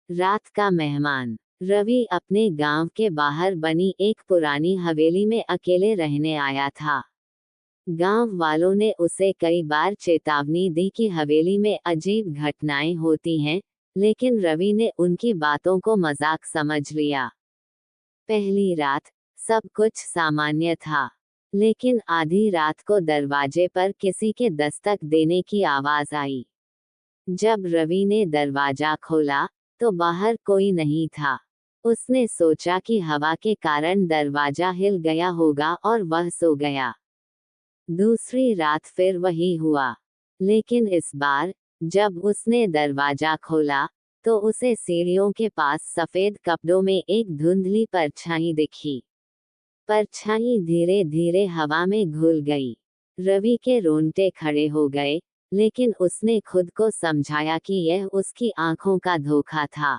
रात का मेहमान। रवि अपने गांव के बाहर बनी एक पुरानी हवेली में अकेले रहने आया था। गांव वालों ने उसे कई बार चेतावनी दी कि हवेली में अजीब घटनाएं होती हैं, लेकिन रवि ने उनकी बातों को मजाक समझ लिया। पहली रात सब कुछ सामान्य था, लेकिन आधी रात को दरवाजे पर किसी के दस्तक देने की आवाज आई। जब रवि ने दरवाजा खोला तो बाहर कोई नहीं था। उसने सोचा कि हवा के कारण दरवाजा हिल गया होगा और वह सो गया। दूसरी रात फिर वही हुआ, लेकिन इस बार जब उसने दरवाजा खोला तो उसे सीढ़ियों के पास सफेद कपड़ों में एक धुंधली परछाई दिखी। परछाई धीरे धीरे हवा में घुल गई। रवि के रोंगटे खड़े हो गए, लेकिन उसने खुद को समझाया कि यह उसकी आंखों का धोखा था।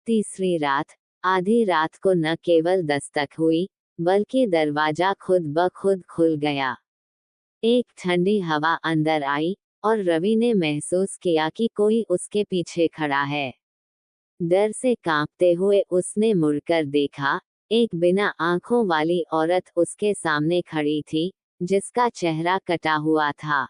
तीसरी रात, आधी रात को न केवल दस्तक हुई, बल्कि दरवाजा खुद ब खुद खुल गया। एक ठंडी हवा अंदर आई और रवि ने महसूस किया कि कोई उसके पीछे खड़ा है। डर से कांपते हुए उसने मुड़कर देखा। एक बिना आंखों वाली औरत उसके सामने खड़ी थी, जिसका चेहरा कटा हुआ था।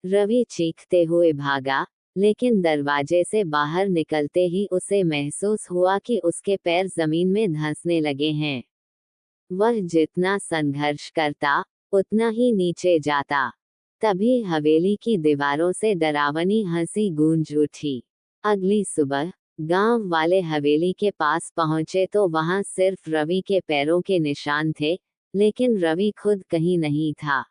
रवि चीखते हुए भागा, लेकिन दरवाजे से बाहर निकलते ही उसे महसूस हुआ कि उसके पैर जमीन में धंसने लगे हैं। वह जितना संघर्ष करता, उतना ही नीचे जाता। तभी हवेली की दीवारों से डरावनी हंसी गूंज उठी। अगली सुबह गांव वाले हवेली के पास पहुंचे तो वहां सिर्फ रवि के पैरों के निशान थे, लेकिन रवि खुद कहीं नहीं था।